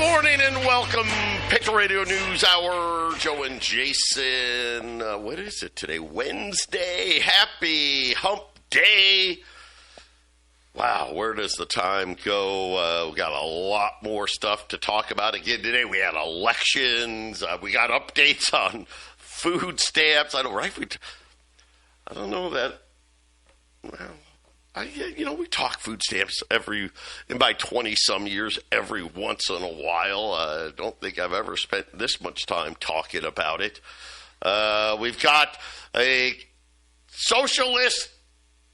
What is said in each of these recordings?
morning and welcome. Patriot Radio News Hour. Joe and Jason. What is it today? Wednesday. Happy Hump Day. Wow, where does the time go? We got a lot more stuff to talk about again today. We had elections. We got updates on food stamps. I don't know that. Well, we talk food stamps in my 20-some years, every once in a while. I don't think I've ever spent this much time talking about it. We've got a socialist,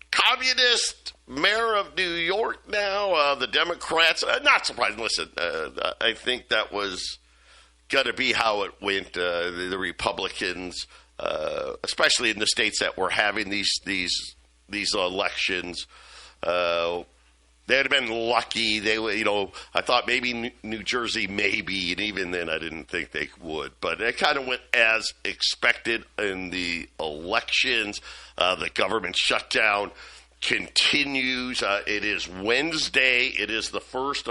communist mayor of New York now. The Democrats, not surprising. Listen, I think that was going to be how it went. The Republicans, especially in the states that were having these elections, they'd have been lucky. I thought maybe New Jersey, maybe, and even then I didn't think they would. But it kind of went as expected in the elections. The government shutdown continues. It is Wednesday. It is the first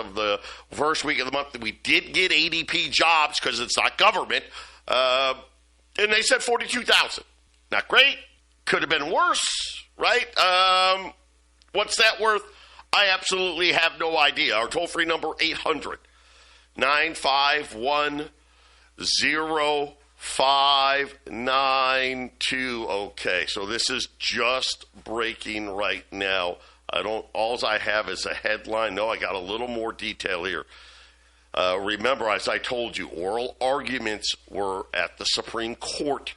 week of the month. We did get ADP jobs because it's not government. And they said 42,000. Not great. Could have been worse. Right? What's that worth? I absolutely have no idea. Our toll-free number, 800-951-0592. Okay, so this is just breaking right now. All I have is a headline. No, I got a little more detail here. Remember, as I told you, oral arguments were at the Supreme Court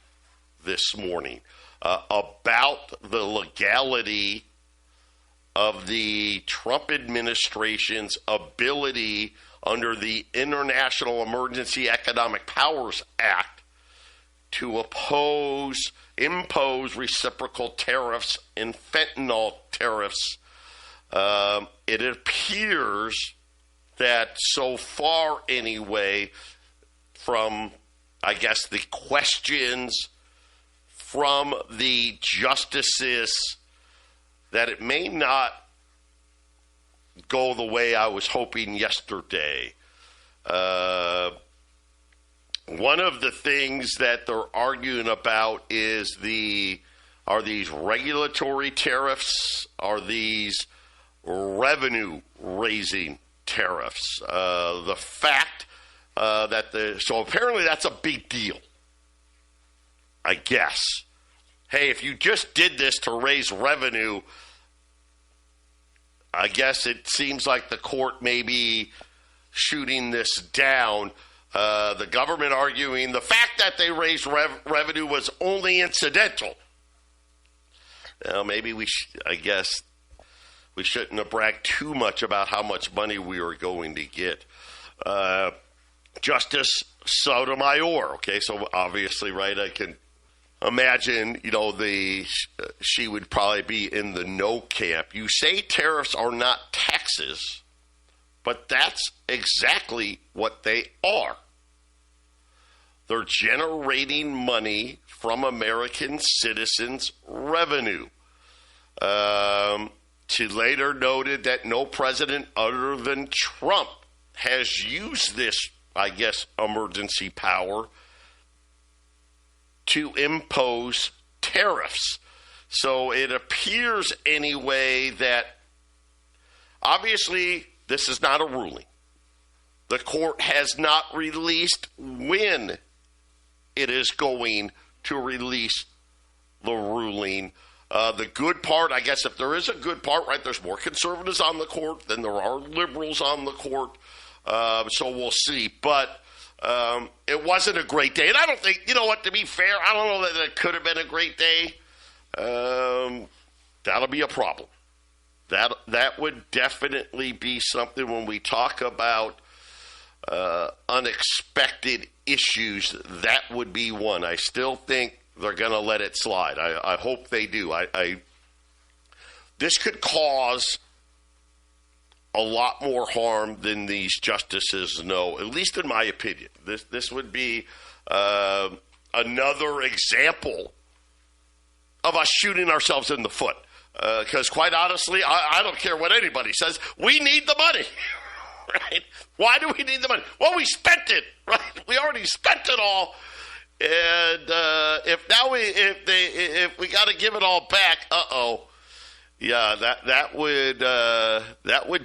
this morning. About the legality of the Trump administration's ability under the International Emergency Economic Powers Act to impose reciprocal tariffs and fentanyl tariffs. It appears that so far anyway, from, I guess, the questions from the justices, that it may not go the way I was hoping yesterday. One of the things that they're arguing about is are these regulatory tariffs? Are these revenue-raising tariffs? The fact so apparently that's a big deal. I guess. Hey, if you just did this to raise revenue, I guess it seems like the court may be shooting this down. The government arguing the fact that they raised revenue was only incidental. Now, maybe I guess we shouldn't have bragged too much about how much money we were going to get. Justice Sotomayor, okay, so obviously, right, I can imagine, she would probably be in the no camp. You say tariffs are not taxes, but that's exactly what they are. They're generating money from American citizens' revenue. She later noted that no president other than Trump has used this, I guess, emergency power to impose tariffs. So it appears anyway that obviously this is not a ruling. The court has not released when it is going to release the ruling. The good part, I guess if there is a good part, right, there's more conservatives on the court than there are liberals on the court. So we'll see. But it wasn't a great day. And I don't think, to be fair, I don't know that it could have been a great day. That'll be a problem. That would definitely be something when we talk about unexpected issues. That would be one. I still think they're going to let it slide. I hope they do. This could cause a lot more harm than these justices know, at least in my opinion. This would be another example of us shooting ourselves in the foot. Because quite honestly, I don't care what anybody says. We need the money. right? Why do we need the money? Well, we spent it, right? We already spent it all. And if we got to give it all back, yeah, that would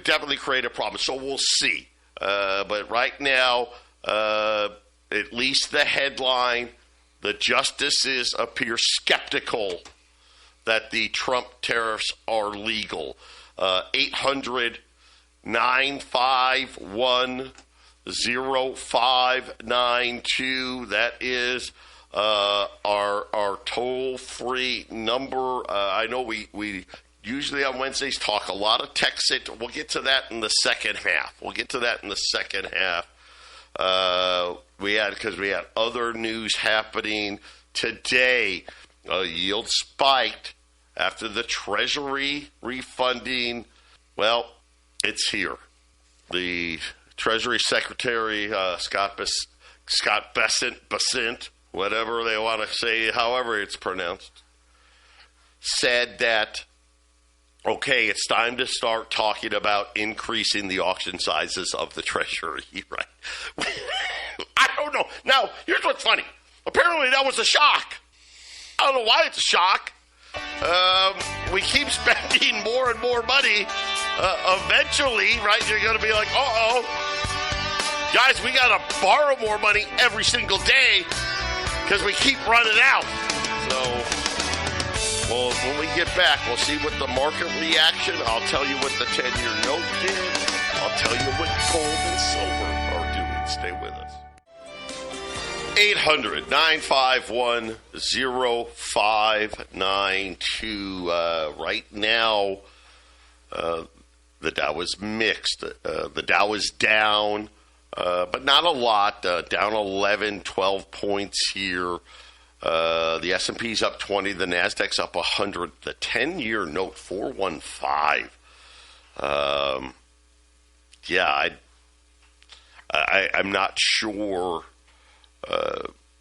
definitely create a problem. So we'll see. But right now, at least the headline, the justices appear skeptical that the Trump tariffs are legal. 800-951-0592. That is our toll-free number. I know we usually on Wednesdays talk a lot of Texit. We'll get to that in the second half. Because we had other news happening today. Yield spiked after the Treasury refunding. Well, it's here. The Treasury Secretary, Scott Bessent, whatever they want to say, however it's pronounced, said that, okay, it's time to start talking about increasing the auction sizes of the Treasury, right? I don't know. Now, here's what's funny. Apparently that was a shock. I don't know why it's a shock. We keep spending more and more money. Eventually, right, you're going to be like, guys, we got to borrow more money every single day because we keep running out. So, well, when we get back, we'll see what the market reaction. I'll tell you what the 10-year note did. I'll tell you what gold and silver are doing. Stay with us. 800-951-0592. Right now, the Dow is mixed. The Dow is down, but not a lot. Down 11, 12 points here. The S&P's up 20. The Nasdaq's up 100. The 10-year note, 415. I'm not sure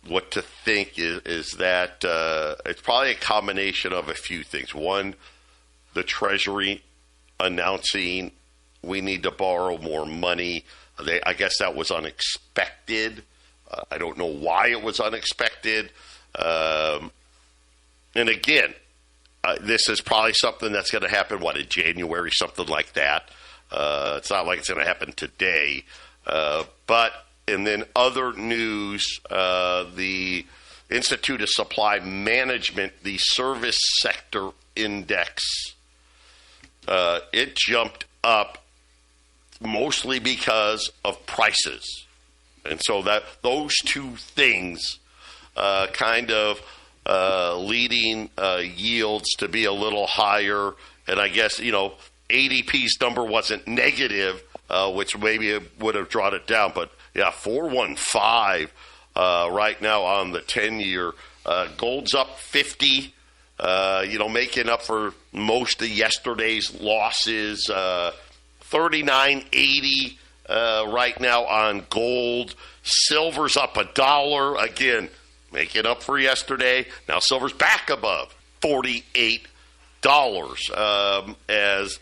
what to think. Is that it's probably a combination of a few things. One, the Treasury announcing we need to borrow more money. I guess that was unexpected. I don't know why it was unexpected. And again, this is probably something that's going to happen, in January, something like that. It's not like it's going to happen today. And then other news, the Institute of Supply Management, the service sector index, it jumped up mostly because of prices. And so that those two things kind of leading yields to be a little higher. And I guess, ADP's number wasn't negative, which maybe would have drawn it down. But, yeah, 415 right now on the 10-year. Gold's up 50, making up for most of yesterday's losses. 39.80 right now on gold. Silver's up $1 again, making up for yesterday. Now silver's back above $48. As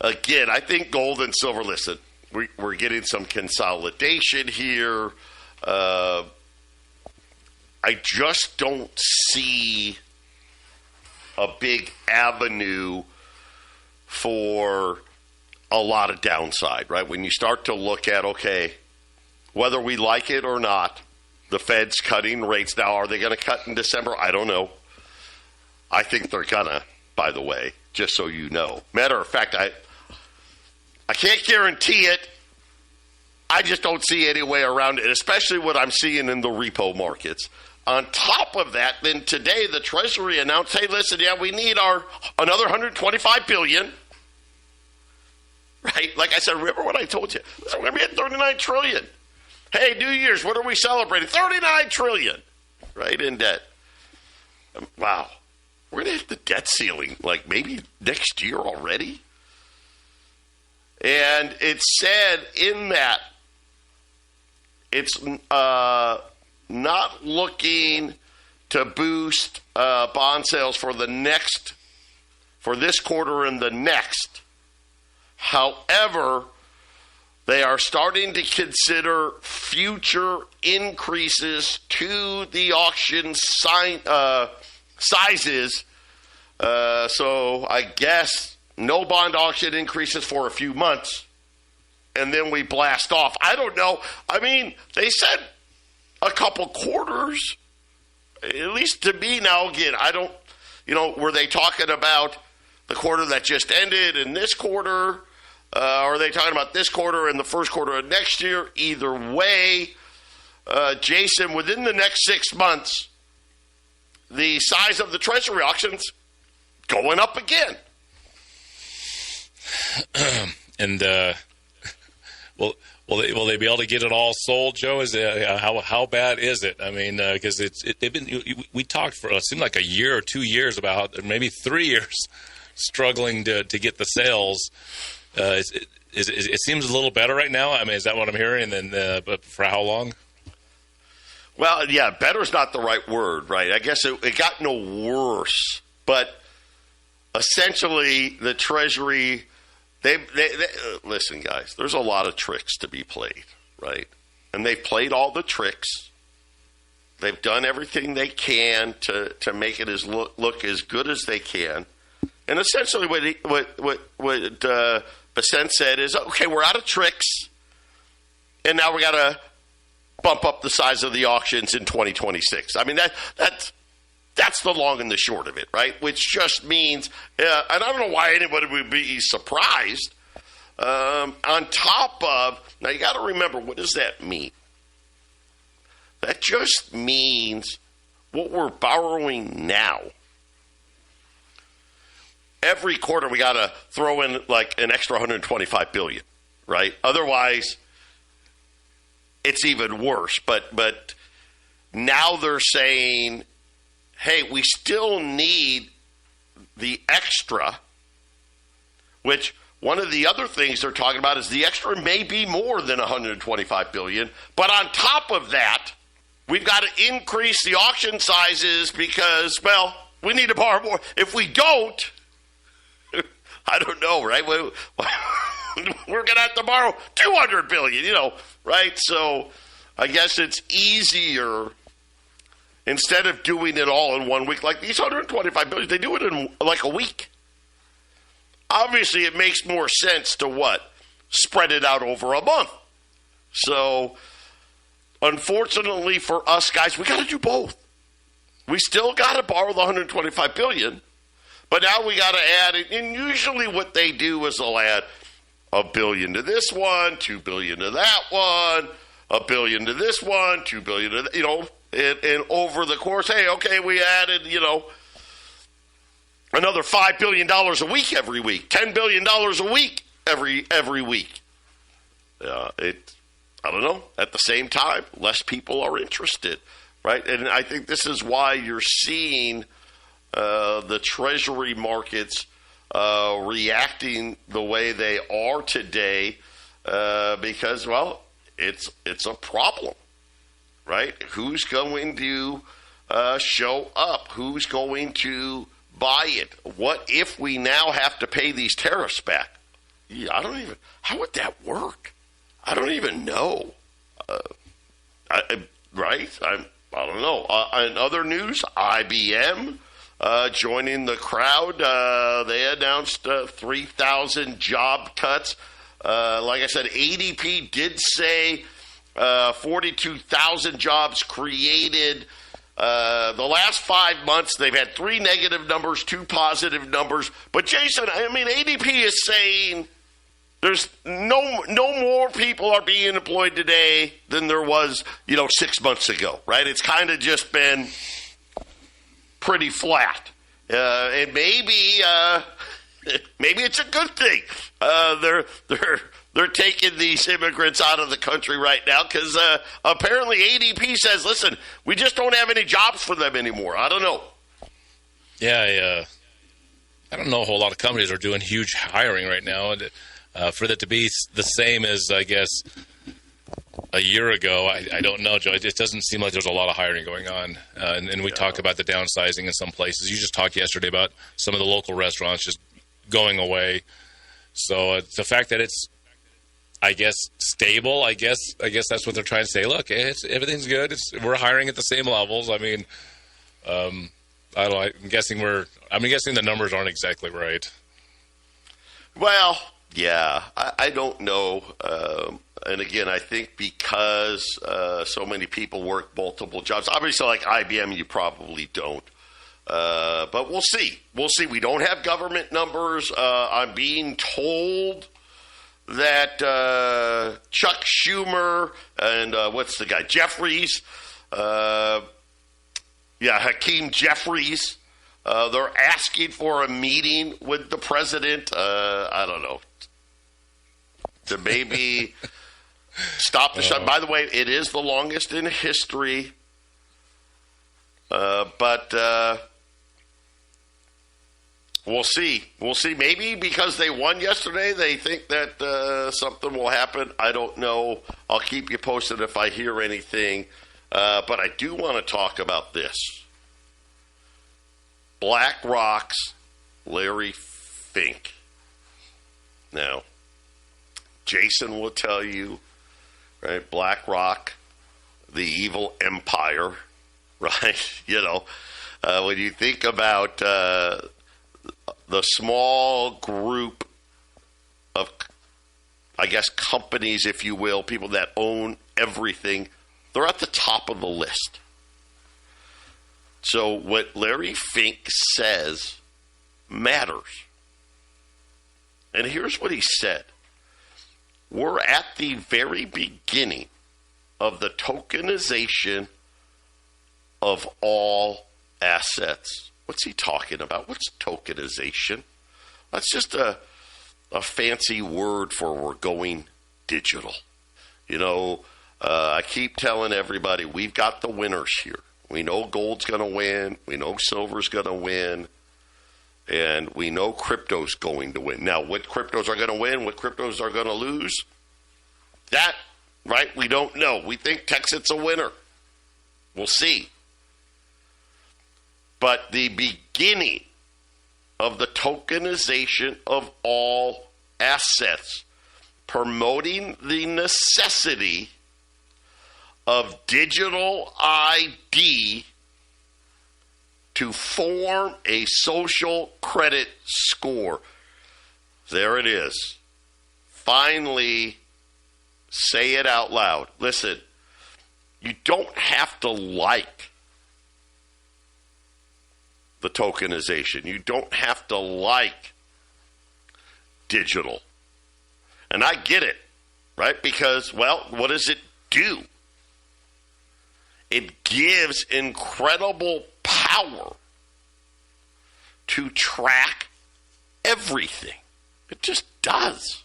again, I think gold and silver. Listen, we're getting some consolidation here. I just don't see a big avenue for a lot of downside, right? When you start to look at, okay, whether we like it or not, the Fed's cutting rates. Now, are they going to cut in December? I don't know. I think they're going to, by the way, just so you know. Matter of fact, I can't guarantee it. I just don't see any way around it, especially what I'm seeing in the repo markets. On top of that, then today the Treasury announced, hey, listen, we need another $125 billion. Right? Like I said, remember what I told you? Listen, we're going to be at $39 trillion. Hey, New Year's, what are we celebrating? $39 trillion, right, in debt. Wow. We're going to hit the debt ceiling, maybe next year already. And it said in that it's not looking to boost bond sales for this quarter and the next. However, They are starting to consider future increases to the auction sizes. So I guess no bond auction increases for a few months, and then we blast off. I don't know. I mean, they said a couple quarters, at least to me now. Again, I don't, were they talking about the quarter that just ended and this quarter? Are they talking about this quarter and the first quarter of next year? Either way, Jason, within the next 6 months, the size of the Treasury auctions going up again. And will they be able to get it all sold, Joe? Is it, how bad is it? I mean, because we talked for it seemed like a year or 2 years about maybe 3 years struggling to get the sales. It seems a little better right now. I mean, is that what I'm hearing? And then, but for how long? Well, yeah, better's not the right word, right? I guess it got no worse, but essentially the Treasury, they listen, guys. There's a lot of tricks to be played, right? And they've played all the tricks. They've done everything they can to make it look as good as they can. And essentially, what Basent said is, okay, we're out of tricks, and now we got to bump up the size of the auctions in 2026. I mean, that's the long and the short of it, right? Which just means, and I don't know why anybody would be surprised. On top of, now you got to remember, what does that mean? That just means what we're borrowing now. Every quarter we got to throw in like an extra $125 billion, right? Otherwise, it's even worse. But now they're saying, hey, we still need the extra, which one of the other things they're talking about is the extra may be more than $125 billion. But on top of that, we've got to increase the auction sizes because, well, we need to borrow more. If we don't, I don't know, right? We're going to have to borrow $200 billion, right? So I guess it's easier, instead of doing it all in 1 week, like these $125 billion, they do it in like a week. Obviously, it makes more sense to what? Spread it out over a month. So unfortunately for us guys, we got to do both. We still got to borrow the $125 billion. But now we got to add it, and usually what they do is they'll add $1 billion to this one, $2 billion to that one, $1 billion to this one, $2 billion to that, and over the course, hey, okay, we added, another $5 billion a week every week, $10 billion a week every week. I don't know. At the same time, less people are interested, right? And I think this is why you're seeing the Treasury markets reacting the way they are today because, well, it's a problem, right? Who's going to show up? Who's going to buy it? What if we now have to pay these tariffs back? Yeah, how would that work? I don't even know. Right? I don't know. In other news, IBM joining the crowd. They announced 3,000 job cuts. Like I said, ADP did say 42,000 jobs created. The last 5 months, they've had 3 negative numbers, 2 positive numbers. But, Jason, I mean, ADP is saying there's no more people are being employed today than there was, 6 months ago, right? It's kind of just been pretty flat. And maybe it's a good thing. They're taking these immigrants out of the country right now because apparently ADP says, listen, we just don't have any jobs for them anymore. I don't know. Yeah, I don't know a whole lot of companies are doing huge hiring right now. And for that to be the same as, I guess, a year ago, I don't know, Joe. It just doesn't seem like there's a lot of hiring going on. And we talk about the downsizing in some places. You just talked yesterday about some of the local restaurants just going away. So the fact that it's I guess, stable. I guess that's what they're trying to say. Look, everything's good. We're hiring at the same levels. I mean, I don't know. I'm guessing the numbers aren't exactly right. Well, yeah, I don't know. And again, I think because so many people work multiple jobs, obviously like IBM, you probably don't. But we'll see. We'll see. We don't have government numbers. I'm being told that Chuck Schumer and what's the guy? Jeffries. Hakeem Jeffries. They're asking for a meeting with the president. I don't know. To maybe stop the shut. By the way, it is the longest in history. But we'll see. We'll see. Maybe because they won yesterday, they think that something will happen. I don't know. I'll keep you posted if I hear anything. But I do want to talk about this. BlackRock's Larry Fink. Now, Jason will tell you, right? BlackRock, the evil empire, right? You know, when you think about the small group of, I guess, companies, if you will, people that own everything, they're at the top of the list. So what Larry Fink says matters. And here's what he said. We're at the very beginning of the tokenization of all assets. What's he talking about? What's tokenization? That's just a fancy word for we're going digital. You know, I keep telling everybody we've got the winners here. We know gold's going to win. We know silver's going to win. And we know crypto's going to win. Now, what cryptos are going to win, what cryptos are going to lose, that, right, we don't know. We think Texit's a winner. We'll see. But the beginning of the tokenization of all assets, promoting the necessity of digital ID to form a social credit score. There it is. Finally, say it out loud. Listen, you don't have to like the tokenization. You don't have to like digital. And I get it, right? Because, well, what does it do? It gives incredible power to track everything. It just does.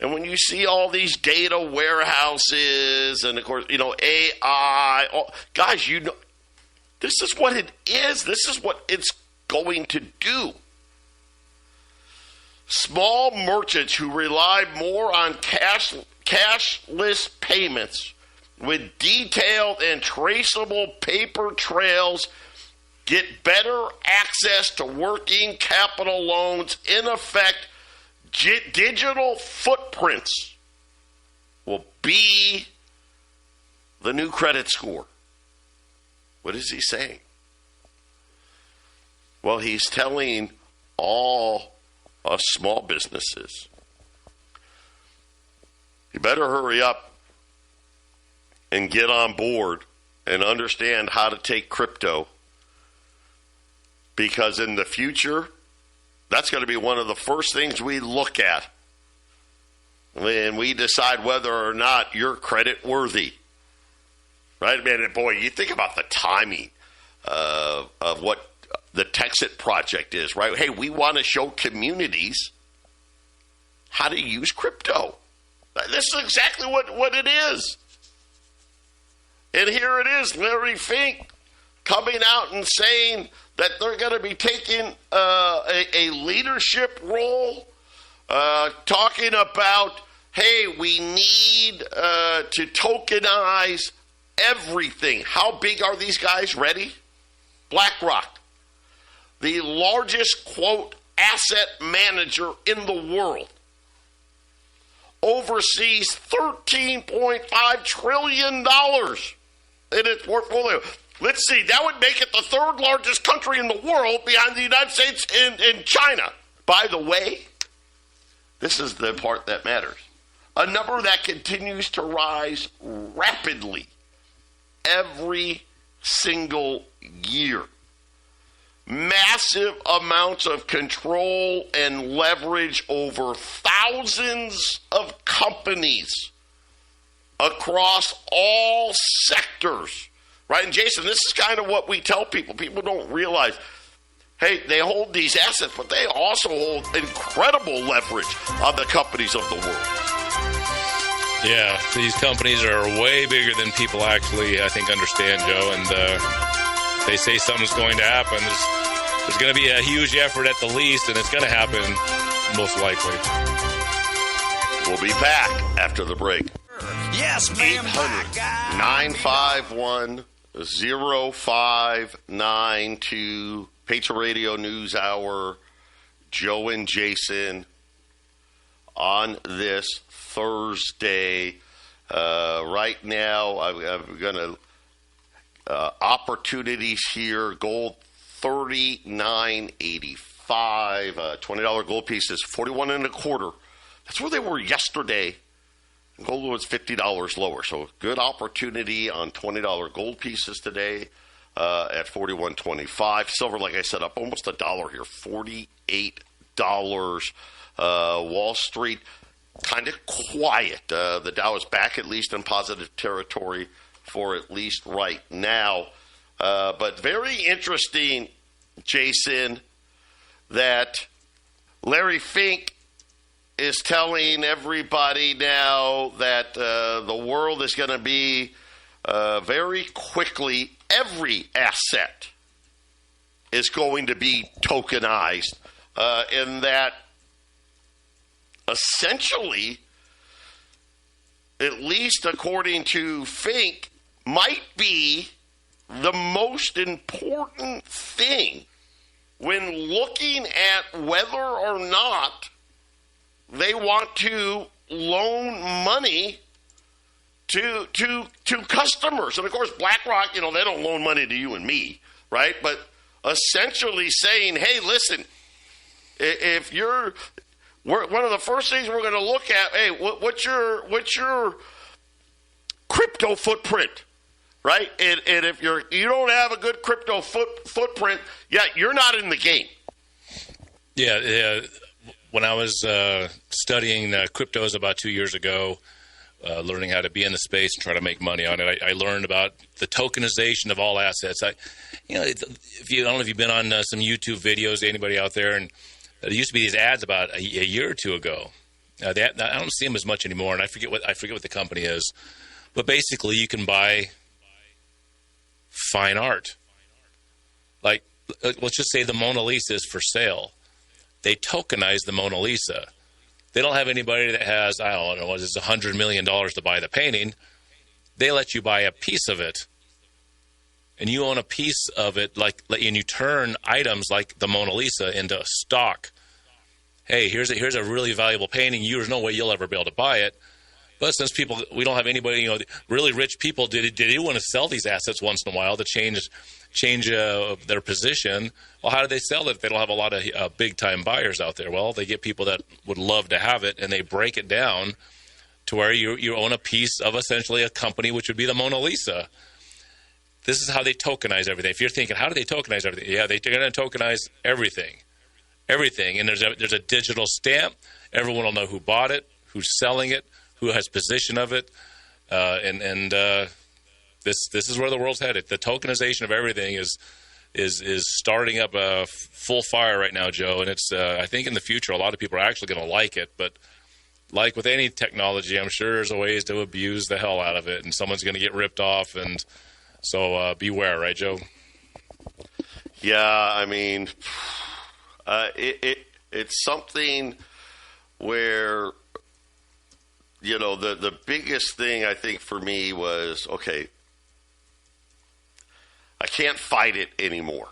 And when you see all these data warehouses and, of course, you know, AI, guys, you know, this is what it is. This is what it's going to do. Small merchants who rely more on cashless payments with detailed and traceable paper trails get better access to working capital loans. In effect, digital footprints will be the new credit score. What is he saying? Well, he's telling all us small businesses, you better hurry up and get on board and understand how to take crypto, because in the future, that's going to be one of the first things we look at when we decide whether or not you're credit worthy. Right, man? Boy, you think about the timing of what the Texit project is, right? Hey, we want to show communities how to use crypto. This is exactly what it is. And here it is, Larry Fink coming out and saying that they're going to be taking a leadership role, talking about, hey, we need to tokenize everything. How big are these guys? Ready? BlackRock, the largest, quote, asset manager in the world, oversees $13.5 trillion in its portfolio. Let's see, that would make it the third largest country in the world behind the United States and China. By the way, this is the part that matters. A number that continues to rise rapidly every single year. Massive amounts of control and leverage over thousands of companies across all sectors. Right? And Jason, this is kind of what we tell people. People don't realize, hey, they hold these assets, but they also hold incredible leverage on the companies of the world. Yeah, these companies are way bigger than people actually, I think, understand, Joe. And they say something's going to happen. There's going to be a huge effort at the least, and it's going to happen most likely. We'll be back after the break. Yes, ma'am. 800-951-0592. Patriot Radio News Hour. Joe and Jason on this Thursday. Right now, I'm going to opportunities here. Gold $39.85. $20 gold piece is $41.25. That's where they were yesterday. Gold was $50 lower, so good opportunity on $20 gold pieces today at $41.25. Silver, like I said, up almost $1 here, $48. Wall Street, kind of quiet. The Dow is back at least in positive territory for at least right now. But very interesting, Jason, that Larry Fink is telling everybody now that the world is going to be very quickly, every asset is going to be tokenized, in that essentially, at least according to Fink, might be the most important thing when looking at whether or not they want to loan money to customers. And, of course, BlackRock, they don't loan money to you and me, right? But essentially saying, hey, listen, if you're – one of the first things we're going to look at, hey, what's your crypto footprint, right? And if you don't have a good crypto footprint, you're not in the game. Yeah. When I was studying cryptos about 2 years ago, learning how to be in the space and try to make money on it, I learned about the tokenization of all assets. If you don't know if you've been on some YouTube videos, anybody out there, and there used to be these ads about a year or two ago. I don't see them as much anymore, and I forget what the company is. But basically, you can buy fine art. Like, let's just say the Mona Lisa is for sale. They tokenize the Mona Lisa. They don't have anybody that has, I don't know, it's $100 million to buy the painting. They let you buy a piece of it. And you own a piece of it, and you turn items like the Mona Lisa into stock. Hey, here's a really valuable painting. There's no way you'll ever be able to buy it. But since we don't have anybody, really rich people, do want to sell these assets once in a while to change their position. Well, how do they sell it if they don't have a lot of big-time buyers out there? Well, they get people that would love to have it, and they break it down to where you own a piece of essentially a company, which would be the Mona Lisa. This is how they tokenize everything. If you're thinking, how do they tokenize everything? Yeah, they're going to tokenize everything. Everything. And there's a digital stamp. Everyone will know who bought it, who's selling it, who has possession of it. This is where the world's headed. The tokenization of everything is starting up full fire right now, Joe. And it's I think in the future a lot of people are actually going to like it. But like with any technology, I'm sure there's ways to abuse the hell out of it, and someone's going to get ripped off. And so beware, right, Joe? Yeah, I mean, it's something where, the biggest thing I think for me was, okay, I can't fight it anymore,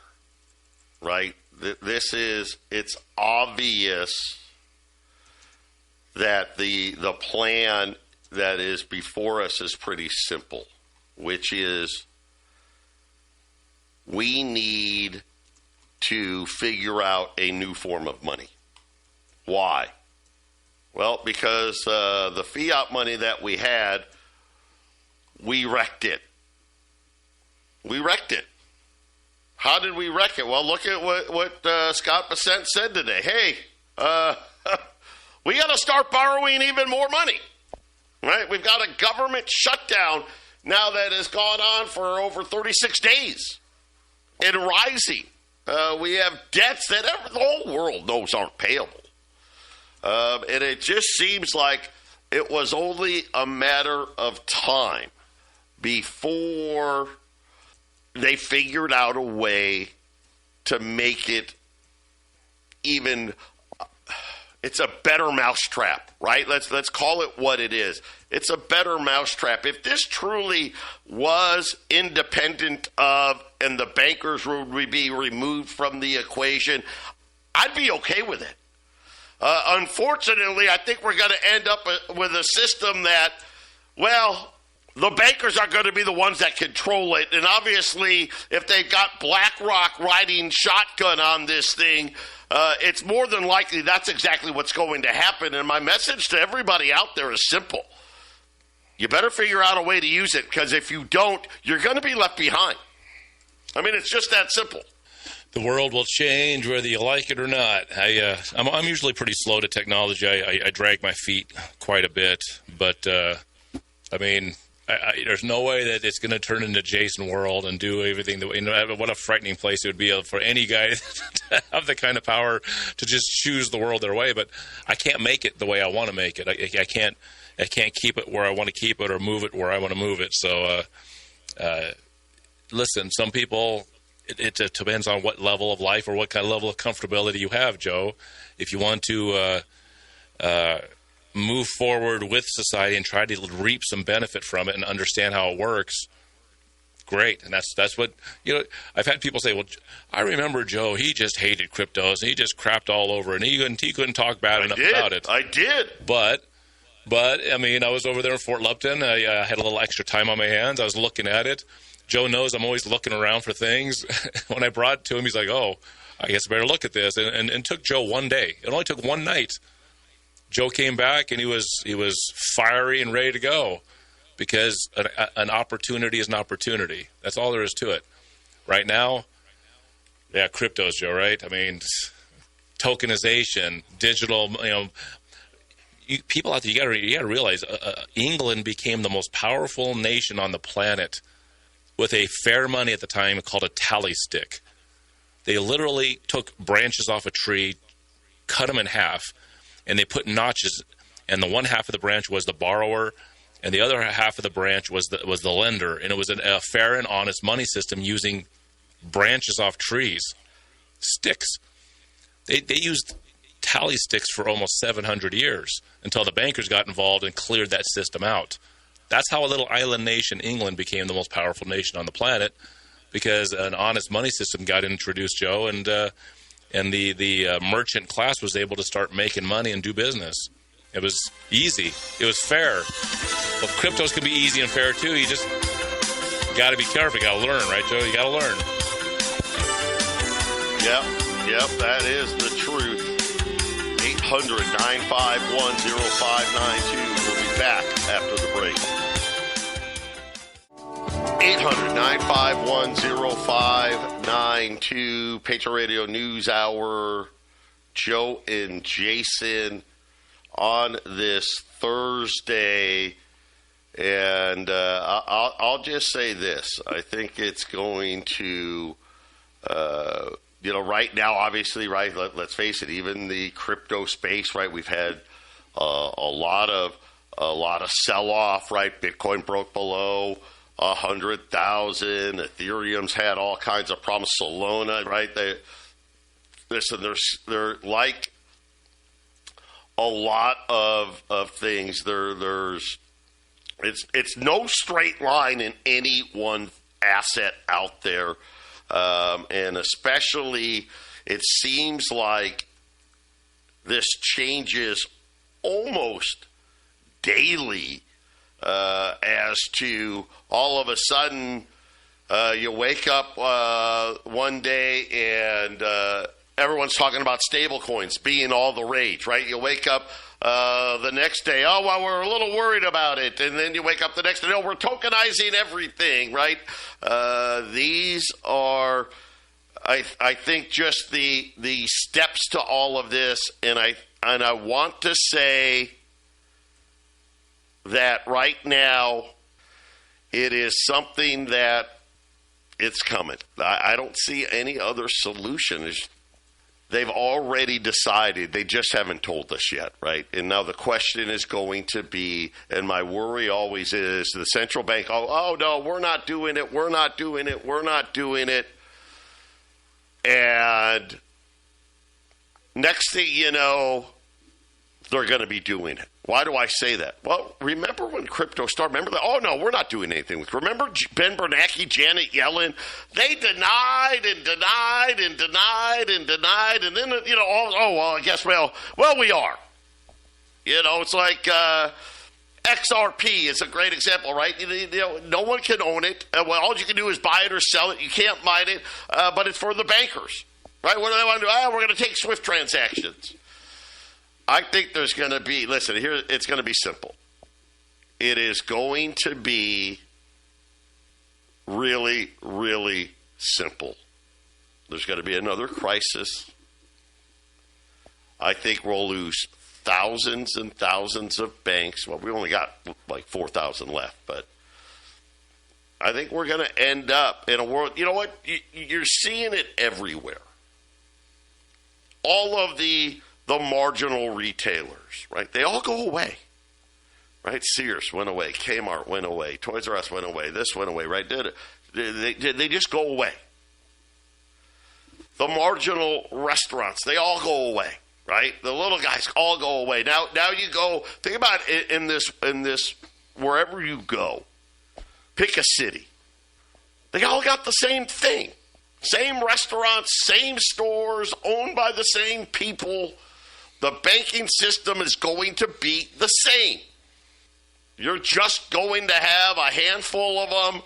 right? It's obvious that the plan that is before us is pretty simple, which is we need to figure out a new form of money. Why? Well, because the fiat money that we had, we wrecked it. We wrecked it. How did we wreck it? Well, look at what Scott Bessent said today. Hey, we got to start borrowing even more money, right? We've got a government shutdown now that has gone on for over 36 days and rising. We have debts that the whole world knows aren't payable. And it just seems like it was only a matter of time before they figured out a way to make it even. It's a better mousetrap, right? Let's call it what it is. It's a better mousetrap. If this truly was independent of, and the bankers would be removed from the equation, I'd be okay with it. Unfortunately, I think we're going to end up with a system that, well, the bankers are going to be the ones that control it. And obviously, if they've got BlackRock riding shotgun on this thing, it's more than likely that's exactly what's going to happen. And my message to everybody out there is simple. You better figure out a way to use it, because if you don't, you're going to be left behind. I mean, it's just that simple. The world will change whether you like it or not. I'm usually pretty slow to technology. I drag my feet quite a bit. But, I mean, there's no way that it's going to turn into Jason World and do everything. What a frightening place it would be for any guy to have the kind of power to just choose the world their way. But I can't make it the way I want to make it. I can't keep it where I want to keep it or move it where I want to move it. So, listen, some people, it depends on what level of life or what kind of level of comfortability you have, Joe. If you want to move forward with society and try to reap some benefit from it and understand how it works, great. And that's what, I've had people say, well, I remember Joe, he just hated cryptos and he just crapped all over it and he couldn't talk bad enough about it. I did. But I mean, I was over there in Fort Lupton. I had a little extra time on my hands. I was looking at it. Joe knows I'm always looking around for things. When I brought it to him, he's like, oh, I guess I better look at this. And it took Joe one day. It only took one night. Joe came back, and he was fiery and ready to go, because an opportunity is an opportunity. That's all there is to it. Right now, yeah, cryptos, Joe, right? I mean, tokenization, digital, people out there, you got to realize England became the most powerful nation on the planet with a fair money at the time called a tally stick. They literally took branches off a tree, cut them in half, and they put notches, and the one half of the branch was the borrower, and the other half of the branch was the lender, and it was a fair and honest money system using branches off trees, sticks. They used tally sticks for almost 700 years until the bankers got involved and cleared that system out. That's how a little island nation, England, became the most powerful nation on the planet, because an honest money system got introduced, Joe, and the merchant class was able to start making money and do business. It was easy. It was fair. Well, cryptos can be easy and fair, too. You just got to be careful. You got to learn, right, Joe? You got to learn. Yep, that is the truth. 800-951-0592. We'll be back after the break. 800-951-0592. Patriot Radio News Hour. Joe and Jason on this Thursday. And I'll just say this. I think it's going to, right now, obviously, right, let's face it, even the crypto space, right, we've had a lot of sell-off, right? Bitcoin broke below 100,000. Ethereum's had all kinds of problems. Solana, right? They're like a lot of things. It's no straight line in any one asset out there, and especially it seems like this changes almost daily as to all of a sudden you wake up one day and everyone's talking about stable coins being all the rage, right? You wake up the next day, oh, well, we're a little worried about it. And then you wake up the next day, no, we're tokenizing everything, right? These are, I think, just the steps to all of this. And I want to say that right now it is something that it's coming. I don't see any other solution. They've already decided. They just haven't told us yet, right? And now the question is going to be, and my worry always is, the central bank, oh no, we're not doing it, we're not doing it, we're not doing it. And next thing you know, they're going to be doing it. Why do I say that? Well, remember when crypto started? Remember that? Oh, no, we're not doing anything with it. Remember Ben Bernanke, Janet Yellen? They denied and denied and denied and denied. And then, I guess, well, we are. It's like XRP is a great example, right? No one can own it. Well, all you can do is buy it or sell it. You can't mine it, but it's for the bankers, right? What do they want to do? We're going to take SWIFT transactions. I think there's going to be, listen, here, it's going to be simple. It is going to be really, really simple. There's going to be another crisis. I think we'll lose thousands and thousands of banks. Well, we only got like 4,000 left, but I think we're going to end up in a world, you know what? You're seeing it everywhere. All of the marginal retailers, right? They all go away, right? Sears went away. Kmart went away. Toys R Us went away. This went away, right? They just go away. The marginal restaurants, they all go away, right? The little guys all go away. Now you go, think about it in this, wherever you go, pick a city. They all got the same thing. Same restaurants, same stores, owned by the same people. The banking system is going to be the same. You're just going to have a handful of them,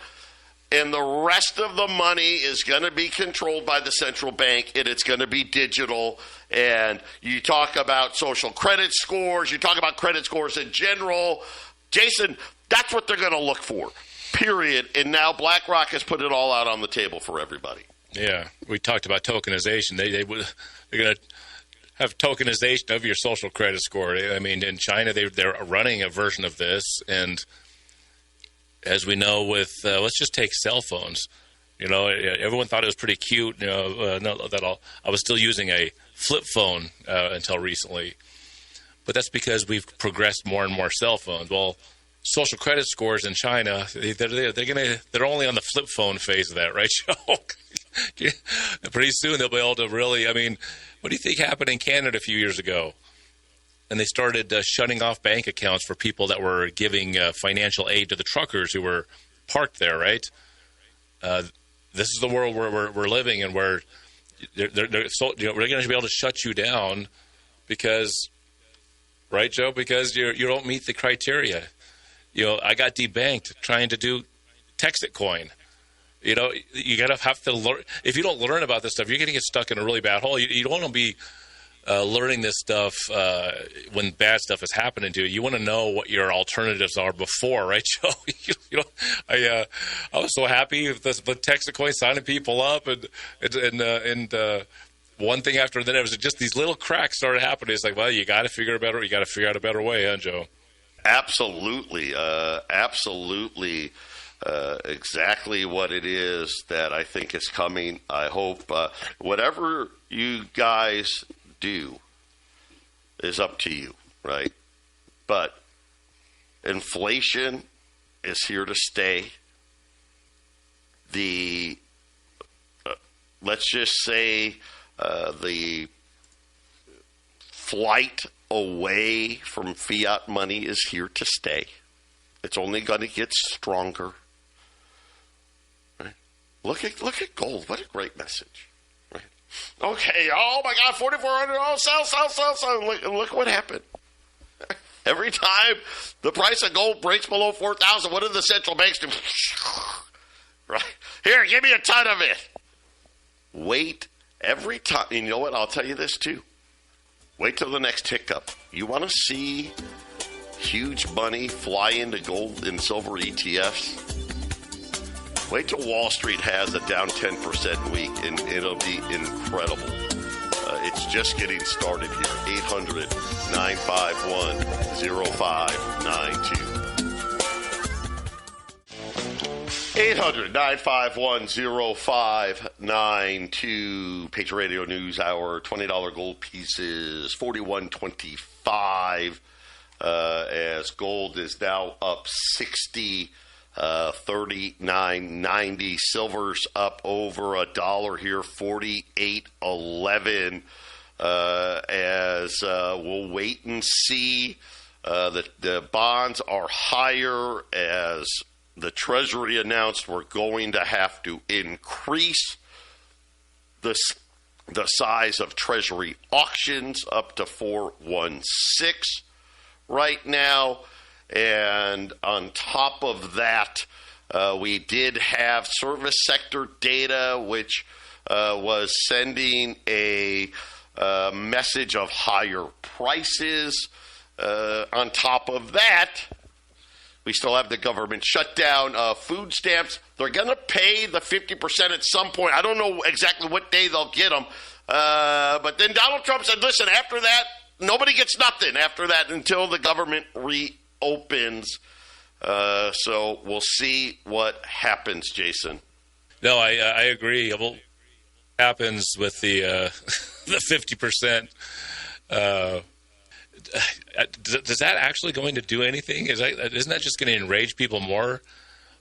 and the rest of the money is going to be controlled by the central bank, and it's going to be digital. And you talk about social credit scores, you talk about credit scores in general. Jason, that's what they're going to look for, period. And now BlackRock has put it all out on the table for everybody. Yeah, we talked about tokenization. They're going to have tokenization of your social credit score. I mean, in China, they're running a version of this, and as we know, with let's just take cell phones. Everyone thought it was pretty cute. I was still using a flip phone until recently, but that's because we've progressed more and more cell phones. Well, social credit scores in China, they're only on the flip phone phase of that, right, Joe? Pretty soon they'll be able to really, I mean, what do you think happened in Canada a few years ago? And they started shutting off bank accounts for people that were giving financial aid to the truckers who were parked there, right? This is the world where we're living, and where they're going to be able to shut you down because, right, Joe? Because you don't meet the criteria. I got debanked trying to do Texit coin. You have to learn. If you don't learn about this stuff, you're going to get stuck in a really bad hole. You don't want to be learning this stuff when bad stuff is happening to you. You want to know what your alternatives are before, right, Joe? I was so happy with the Texit coin signing people up, and one thing after then, it was just these little cracks started happening. It's like, well, you got to figure out a better way, huh, Joe? Absolutely, absolutely. Exactly what it is that I think is coming. I hope whatever you guys do is up to you, right? But inflation is here to stay. Let's just say the flight away from fiat money is here to stay. It's only going to get stronger. Right? Look at gold. What a great message. Right? Okay. Oh my God, $4,400. Sell. Look what happened. Every time the price of gold breaks below 4,000, what do the central banks do? Right here, give me a ton of it. Wait every time. And you know what? I'll tell you this too. Wait till the next hiccup. You want to see huge money fly into gold and silver ETFs? Wait till Wall Street has a down 10% week, and it'll be incredible. It's just getting started here. 800-951-0592. 800-951-0592. Patriot Radio News Hour. $20 gold pieces, $41.25. As gold is now up 60, 39.90. Silver's up over $1 here, 48.11. As we'll wait and see. The bonds are higher as the Treasury announced we're going to have to increase the size of Treasury auctions up to 416 right now. And on top of that, we did have service sector data, which was sending a message of higher prices. On top of that, we still have the government shutdown. Food stamps, they're going to pay the 50% at some point. I don't know exactly what day they'll get them. But then Donald Trump said, listen, after that, nobody gets nothing after that until the government reopens. So we'll see what happens, Jason. No, I agree. What happens with the the 50%? Is that actually going to do anything? Isn't that just going to enrage people more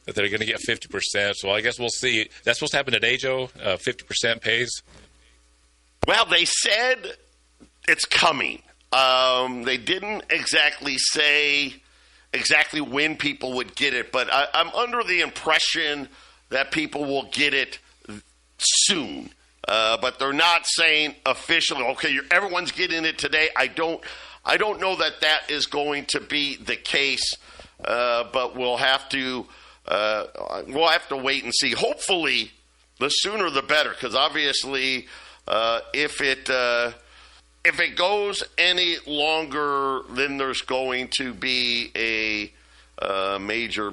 that they're going to get 50%? So I guess we'll see. That's supposed to happen today, Joe? 50% pays? Well, they said it's coming. They didn't exactly say exactly when people would get it, but I'm under the impression that people will get it soon. But they're not saying officially, okay, everyone's getting it today. I don't know that is going to be the case, but we'll have to wait and see. Hopefully, the sooner the better, because obviously, if it goes any longer, then there's going to be a major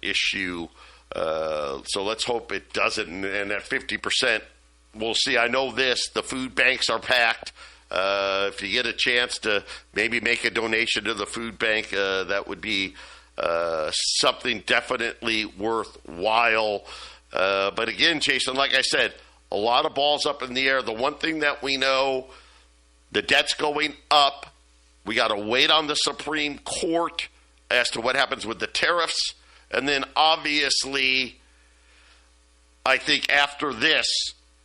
issue. So let's hope it doesn't. And at 50%, we'll see. I know this: the food banks are packed. If you get a chance to maybe make a donation to the food bank, that would be something definitely worthwhile. But again, Jason, like I said, a lot of balls up in the air. The one thing that we know, the debt's going up. We got to wait on the Supreme Court as to what happens with the tariffs. And then obviously, I think after this,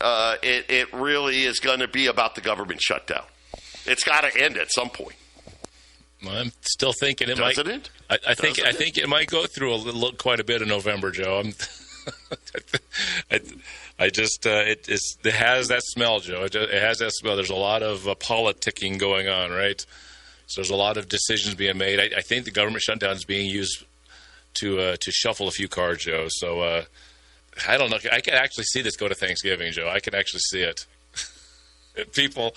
it really is going to be about the government shutdown. It's got to end at some point. Well, I'm still thinking it might. Doesn't it? I think it might go through quite a bit in November, Joe. It has that smell, Joe. It has that smell. There's a lot of politicking going on, right? So there's a lot of decisions being made. I think the government shutdown is being used to shuffle a few cards, Joe. So I don't know. I can actually see this go to Thanksgiving, Joe. I can actually see it. People,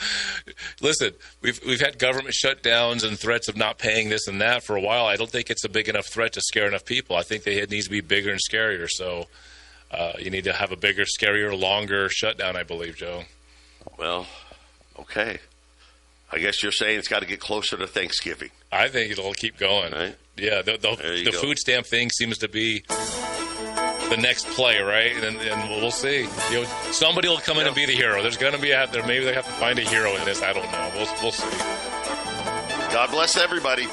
listen, we've had government shutdowns and threats of not paying this and that for a while. I don't think it's a big enough threat to scare enough people. I think it needs to be bigger and scarier. So you need to have a bigger, scarier, longer shutdown, I believe, Joe. Well, okay. I guess you're saying it's got to get closer to Thanksgiving. I think it'll keep going. Right? Yeah, the food stamp thing seems to be the next play, right? And we'll see. Somebody will come in and be the hero. There's going to be out there. Maybe they have to find a hero in this. I don't know. We'll see. God bless everybody.